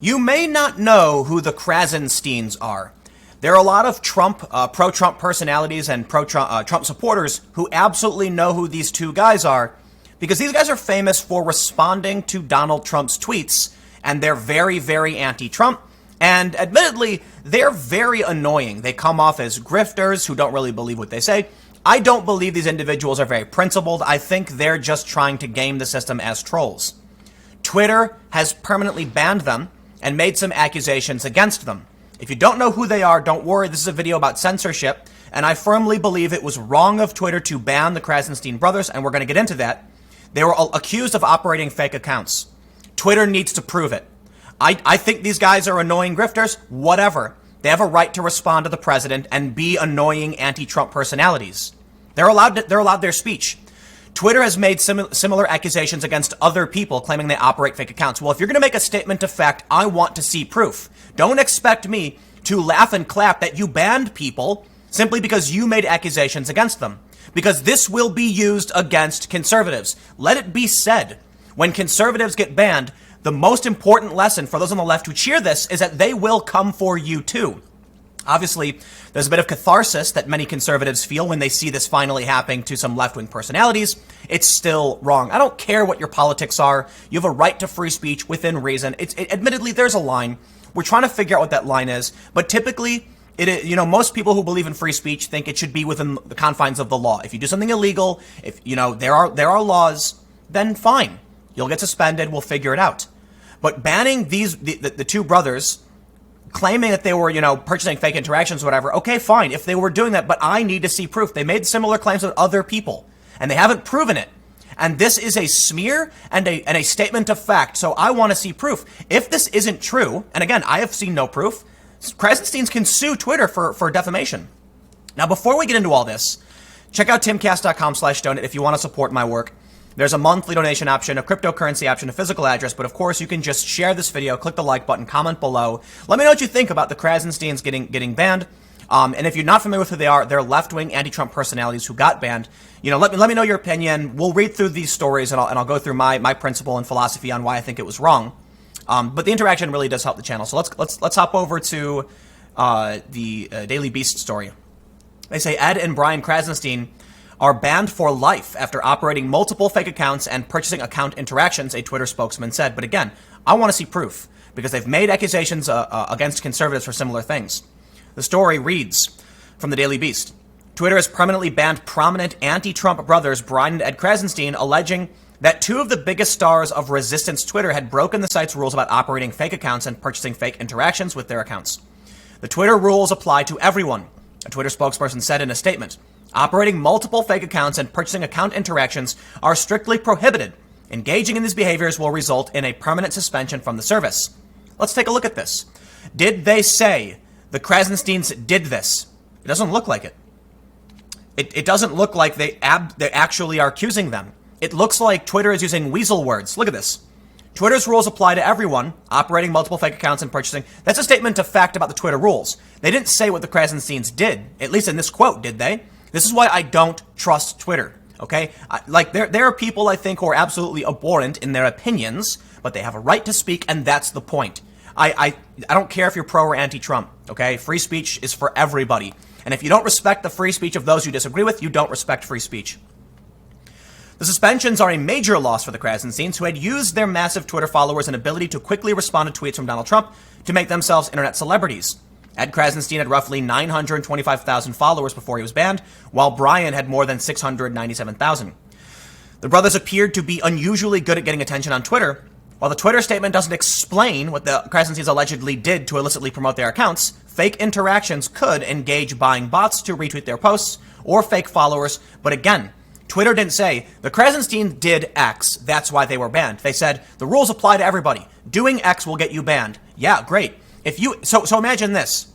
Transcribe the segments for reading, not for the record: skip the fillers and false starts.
You may not know who the Krassensteins are. There are a lot of pro-Trump personalities and pro-Trump supporters who absolutely know who these two guys are, because these guys are famous for responding to Donald Trump's tweets, and they're very, very anti-Trump. And admittedly, they're very annoying. They come off as grifters who don't really believe what they say. I don't believe these individuals are very principled. I think they're just trying to game the system as trolls. Twitter has permanently banned them and made some accusations against them. If you don't know who they are, don't worry. This is a video about censorship, and I firmly believe it was wrong of Twitter to ban the Krassenstein brothers, and we're going to get into that. They were accused of operating fake accounts. Twitter needs to prove it. I think these guys are annoying grifters. Whatever. They have a right to respond to the president and be annoying anti-Trump personalities. They're allowed their speech. Twitter has made similar accusations against other people claiming they operate fake accounts. Well, if you're going to make a statement of fact, I want to see proof. Don't expect me to laugh and clap that you banned people simply because you made accusations against them. Because this will be used against conservatives. Let it be said, when conservatives get banned, the most important lesson for those on the left who cheer this is that they will come for you too. Obviously, there's a bit of catharsis that many conservatives feel when they see this finally happening to some left-wing personalities. It's still wrong. I don't care what your politics are. You have a right to free speech within reason. Admittedly, there's a line. We're trying to figure out what that line is. But typically, most people who believe in free speech think it should be within the confines of the law. If you do something illegal, if there are laws, then fine. You'll get suspended. We'll figure it out. But banning the two brothers, claiming that they were, purchasing fake interactions or whatever, okay, fine, if they were doing that, but I need to see proof. They made similar claims with other people, and they haven't proven it. And this is a smear and a statement of fact, so I want to see proof. If this isn't true, and again, I have seen no proof, Krassensteins can sue Twitter for defamation. Now, before we get into all this, check out timcast.com/donate if you want to support my work. There's a monthly donation option, a cryptocurrency option, a physical address, but of course you can just share this video, click the like button, comment below. Let me know what you think about the Krassensteins getting banned. And if you're not familiar with who they are, they're left-wing anti-Trump personalities who got banned. Let me know your opinion. We'll read through these stories and I'll go through my principle and philosophy on why I think it was wrong. But the interaction really does help the channel. So let's hop over to the Daily Beast story. They say Ed and Brian Krassenstein are banned for life after operating multiple fake accounts and purchasing account interactions, a Twitter spokesman said. But again, I want to see proof because they've made accusations against conservatives for similar things. The story reads from the Daily Beast. Twitter has permanently banned prominent anti-Trump brothers Brian and Ed Krassenstein, alleging that two of the biggest stars of resistance Twitter had broken the site's rules about operating fake accounts and purchasing fake interactions with their accounts. The Twitter rules apply to everyone, a Twitter spokesperson said in a statement. Operating multiple fake accounts and purchasing account interactions are strictly prohibited. Engaging in these behaviors will result in a permanent suspension from the service. Let's take a look at this. Did they say the Krassensteins did this? It doesn't look like it. It doesn't look like they actually are accusing them. It looks like Twitter is using weasel words. Look at this. Twitter's rules apply to everyone operating multiple fake accounts and purchasing. That's a statement of fact about the Twitter rules. They didn't say what the Krassensteins did, at least in this quote, did they? This is why I don't trust Twitter, okay? There are people, I think, who are absolutely abhorrent in their opinions, but they have a right to speak, and that's the point. I don't care if you're pro or anti-Trump, okay? Free speech is for everybody. And if you don't respect the free speech of those you disagree with, you don't respect free speech. The suspensions are a major loss for the Krassensteins, who had used their massive Twitter followers and ability to quickly respond to tweets from Donald Trump to make themselves internet celebrities. Ed Krassenstein had roughly 925,000 followers before he was banned, while Brian had more than 697,000. The brothers appeared to be unusually good at getting attention on Twitter. While the Twitter statement doesn't explain what the Krassensteins allegedly did to illicitly promote their accounts, fake interactions could engage buying bots to retweet their posts or fake followers. But again, Twitter didn't say the Krassensteins did X, that's why they were banned. They said the rules apply to everybody. Doing X will get you banned. Yeah, great. So imagine this.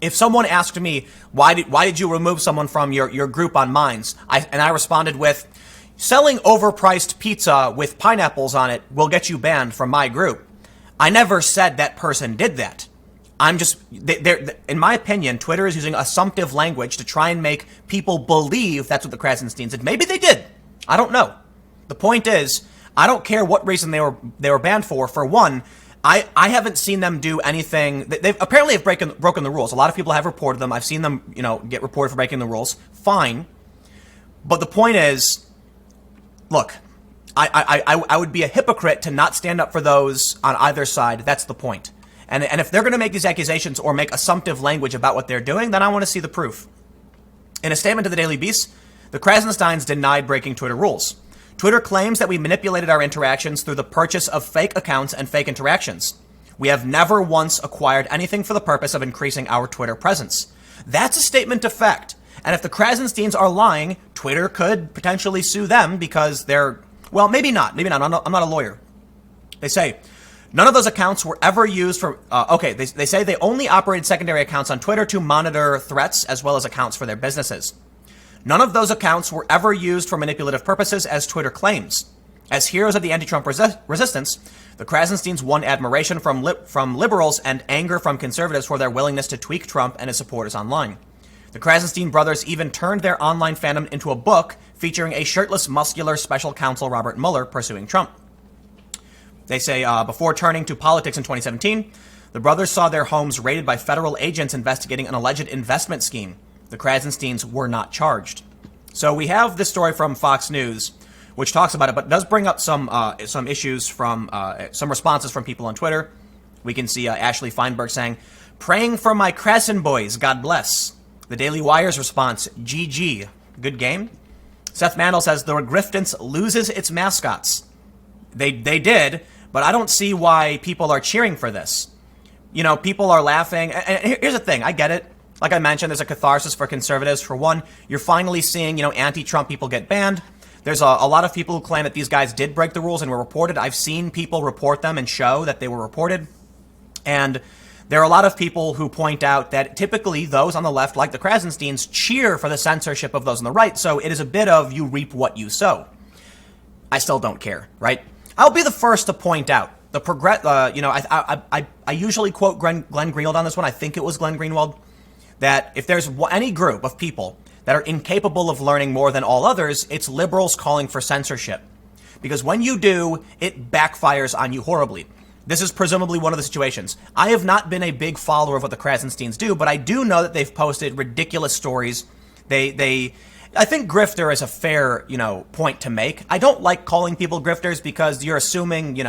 If someone asked me, why did you remove someone from your group on Minds? And I responded with, selling overpriced pizza with pineapples on it will get you banned from my group. I never said that person did that. In my opinion, Twitter is using assumptive language to try and make people believe that's what the Krassensteins did. Maybe they did. I don't know. The point is, I don't care what reason they were banned for. For one, I haven't seen them do anything. They've apparently have broken the rules. A lot of people have reported them. I've seen them, get reported for breaking the rules. Fine. But the point is, look, I would be a hypocrite to not stand up for those on either side. That's the point. And if they're going to make these accusations or make assumptive language about what they're doing, then I want to see the proof. In a statement to the Daily Beast, the Krassensteins denied breaking Twitter rules. Twitter claims that we manipulated our interactions through the purchase of fake accounts and fake interactions. We have never once acquired anything for the purpose of increasing our Twitter presence. That's a statement of fact. And if the Krassensteins are lying, Twitter could potentially sue them because they're, well, maybe not. Maybe not. I'm not a lawyer. They say, none of those accounts were ever used for, they say they only operated secondary accounts on Twitter to monitor threats as well as accounts for their businesses. None of those accounts were ever used for manipulative purposes, as Twitter claims. As heroes of the anti-Trump resistance, the Krassensteins won admiration from liberals and anger from conservatives for their willingness to tweak Trump and his supporters online. The Krassenstein brothers even turned their online fandom into a book featuring a shirtless, muscular special counsel Robert Mueller pursuing Trump. They say before turning to politics in 2017, the brothers saw their homes raided by federal agents investigating an alleged investment scheme. The Krassensteins were not charged. So we have this story from Fox News, which talks about it, but does bring up some issues from some responses from people on Twitter. We can see Ashley Feinberg saying, "Praying for my Krassen boys, God bless." The Daily Wire's response, "GG, good game." Seth Mandel says the Griftance loses its mascots. They did, but I don't see why people are cheering for this. People are laughing. And here's the thing, I get it. Like I mentioned, there's a catharsis for conservatives. For one, you're finally seeing, anti-Trump people get banned. There's a lot of people who claim that these guys did break the rules and were reported. I've seen people report them and show that they were reported. And there are a lot of people who point out that typically those on the left, like the Krassensteins, cheer for the censorship of those on the right. So it is a bit of you reap what you sow. I still don't care, right? I'll be the first to point out the I usually quote Glenn Greenwald on this one. I think it was Glenn Greenwald. That if there's any group of people that are incapable of learning more than all others, it's liberals calling for censorship. Because when you do, it backfires on you horribly. This is presumably one of the situations. I have not been a big follower of what the Krassensteins do, but I do know that they've posted ridiculous stories. I think grifter is a fair, point to make. I don't like calling people grifters because you're assuming,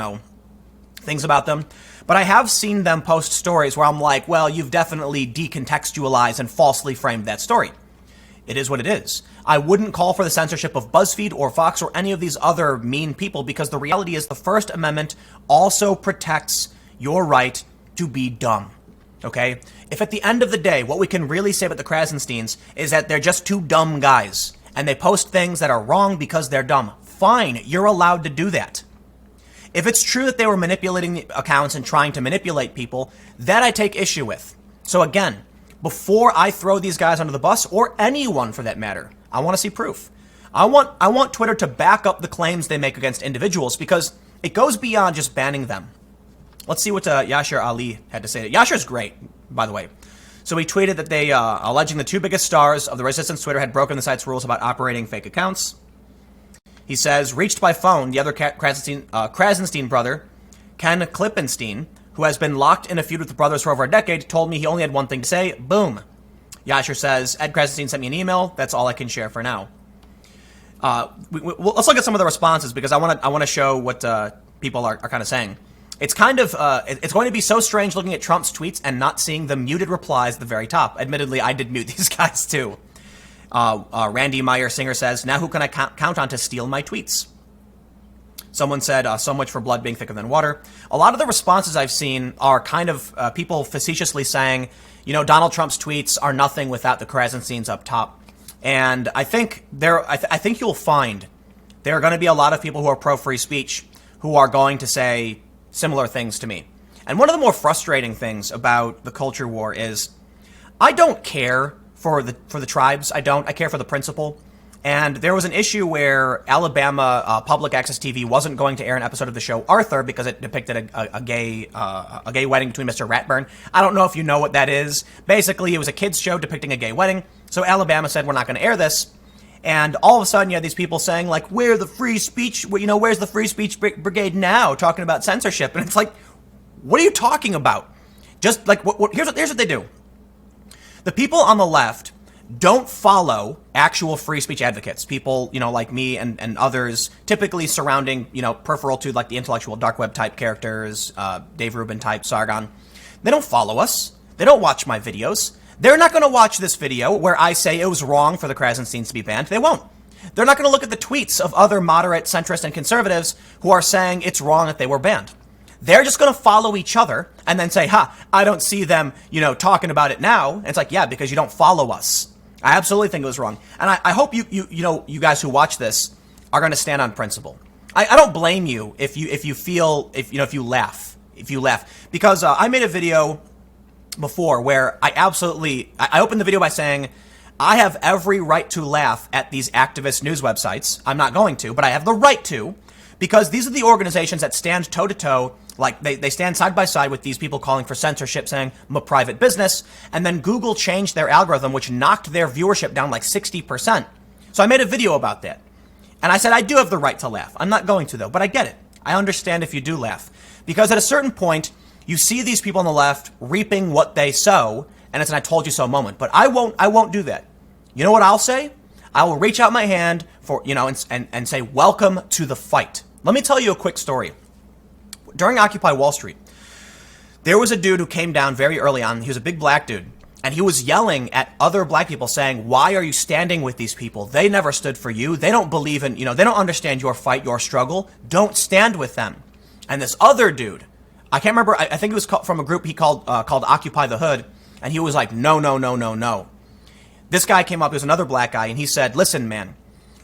things about them. But I have seen them post stories where I'm like, well, you've definitely decontextualized and falsely framed that story. It is what it is. I wouldn't call for the censorship of BuzzFeed or Fox or any of these other mean people because the reality is the First Amendment also protects your right to be dumb. Okay? If at the end of the day, what we can really say about the Krassensteins is that they're just two dumb guys and they post things that are wrong because they're dumb, fine, you're allowed to do that. If it's true that they were manipulating accounts and trying to manipulate people, that I take issue with. So again, before I throw these guys under the bus, or anyone for that matter, I want to see proof. I want Twitter to back up the claims they make against individuals because it goes beyond just banning them. Let's see what Yashar Ali had to say. Yashar's great, by the way. So he tweeted that they, alleging the two biggest stars of the resistance Twitter had broken the site's rules about operating fake accounts. He says, reached by phone, the other Krassenstein brother, Ken Klippenstein, who has been locked in a feud with the brothers for over a decade, told me he only had one thing to say. Boom. Yasher says, Ed Krassenstein sent me an email. That's all I can share for now. Let's look at some of the responses because I want to show what people are kind of saying. It's kind of it's going to be so strange looking at Trump's tweets and not seeing the muted replies at the very top. Admittedly, I did mute these guys too. Randy Meyer Singer says, now who can I count on to steal my tweets? Someone said, so much for blood being thicker than water. A lot of the responses I've seen are kind of people facetiously saying, Donald Trump's tweets are nothing without the Krassensteins up top. And I think I think you'll find there are going to be a lot of people who are pro-free speech who are going to say similar things to me. And one of the more frustrating things about the culture war is I don't care for the tribes. I care for the principle. And there was an issue where Alabama public access TV wasn't going to air an episode of the show Arthur because it depicted a gay wedding between Mr. Ratburn. I don't know if you know what that is. Basically, it was a kids show depicting a gay wedding. So Alabama said, we're not going to air this. And all of a sudden, you had these people saying, like, where's the free speech brigade now, talking about censorship? And it's like, What are you talking about? Just like, here's what they do. The people on the left don't follow actual free speech advocates, people, like me and others, typically surrounding, peripheral to like the intellectual dark web type characters, Dave Rubin type, Sargon. They don't follow us. They don't watch my videos. They're not going to watch this video where I say it was wrong for the Krassensteins to be banned. They won't. They're not going to look at the tweets of other moderate, centrist, and conservatives who are saying it's wrong that they were banned. They're just going to follow each other and then say, I don't see them, talking about it now. And it's like, yeah, because you don't follow us. I absolutely think it was wrong. And I hope you guys who watch this are going to stand on principle. I don't blame you if you laugh, because I made a video before where I opened the video by saying, I have every right to laugh at these activist news websites. I'm not going to, but I have the right to, because these are the organizations that stand toe-to-toe, like they stand side by side with these people calling for censorship, saying I'm a private business, and then Google changed their algorithm, which knocked their viewership down like 60%. So I made a video about that. And I said, I do have the right to laugh. I'm not going to, though, but I get it. I understand if you do laugh. Because at a certain point, you see these people on the left reaping what they sow, and it's an I told you so moment. But I won't do that. You know what I'll say? I will reach out my hand for, and say, welcome to the fight. Let me tell you a quick story. During Occupy Wall Street, there was a dude who came down very early on. He was a big black dude. And he was yelling at other black people saying, why are you standing with these people? They never stood for you. They don't believe in, they don't understand your fight, your struggle. Don't stand with them. And this other dude, I can't remember, I think it was from a group he called Occupy the Hood. And he was like, no. This guy came up, he was another black guy, and he said, listen, man,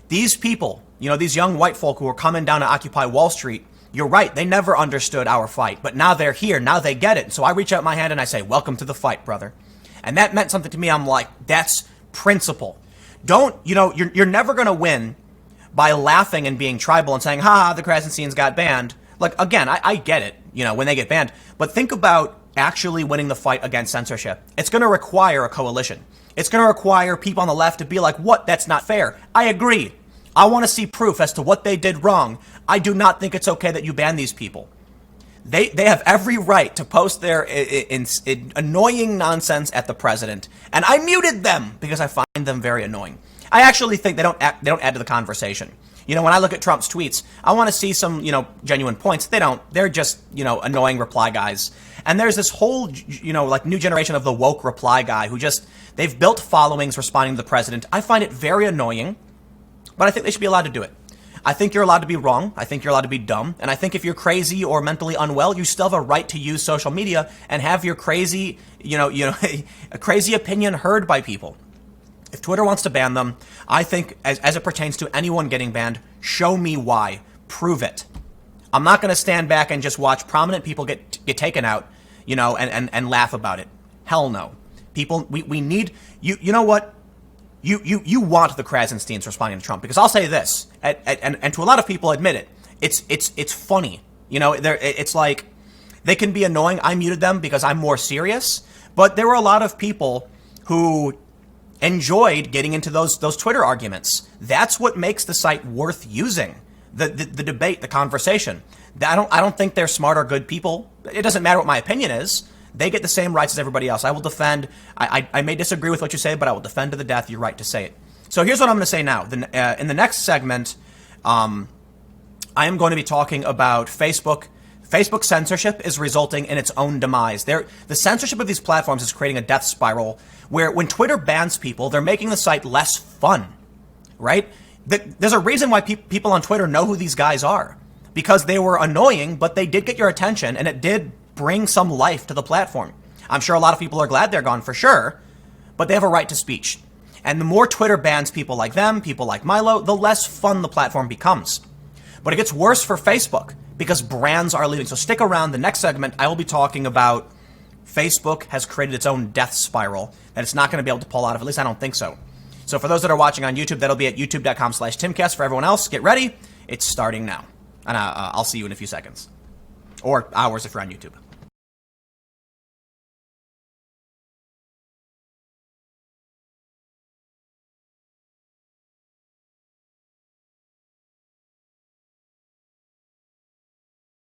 these people, these young white folk who are coming down to Occupy Wall Street, you're right, they never understood our fight, but now they're here, now they get it. So I reach out my hand and I say, welcome to the fight, brother. And that meant something to me. I'm like, that's principle. You're never going to win by laughing and being tribal and saying, the Krassensteins got banned. Like, again, I get it, when they get banned, but think about actually winning the fight against censorship. It's going to require a coalition. It's going to require people on the left to be like, what? That's not fair. I agree. I want to see proof as to what they did wrong. I do not think it's okay that you ban these people. They have every right to post their annoying nonsense at the president. And I muted them because I find them very annoying. I actually think they don't add to the conversation. When I look at Trump's tweets, I want to see some, genuine points. They don't. They're just, annoying reply guys. And there's this whole, new generation of the woke reply guy who they've built followings responding to the president. I find it very annoying, but I think they should be allowed to do it. I think you're allowed to be wrong. I think you're allowed to be dumb. And I think if you're crazy or mentally unwell, you still have a right to use social media and have your crazy, a crazy opinion heard by people. If Twitter wants to ban them, I think as it pertains to anyone getting banned, show me why. Prove it. I'm not going to stand back and just watch prominent people get taken out, and laugh about it. Hell no. People, we need, you know what? You want the Krassensteins responding to Trump, because I'll say this, and to a lot of people admit it, it's funny. It's like, they can be annoying. I muted them because I'm more serious, but there were a lot of people who enjoyed getting into those Twitter arguments. That's what makes the site worth using. The debate, the conversation. I don't think they're smart or good people. It doesn't matter what my opinion is. They get the same rights as everybody else. I will defend. I may disagree with what you say, but I will defend to the death your right to say it. So here's what I'm going to say now. In the next segment, I am going to be talking about Facebook. Facebook censorship is resulting in its own demise. The censorship of these platforms is creating a death spiral where when Twitter bans people, they're making the site less fun, right? There's a reason why people on Twitter know who these guys are, because they were annoying, but they did get your attention and it did bring some life to the platform. I'm sure a lot of people are glad they're gone for sure, but they have a right to speech. And the more Twitter bans people like them, people like Milo, the less fun the platform becomes. But it gets worse for Facebook because brands are leaving. So stick around. The next segment, I will be talking about Facebook has created its own death spiral that it's not going to be able to pull out of. At least I don't think so. So for those that are watching on YouTube, that'll be at youtube.com/Timcast. For everyone else, get ready. It's starting now. And I'll see you in a few seconds. Or hours if you're on YouTube.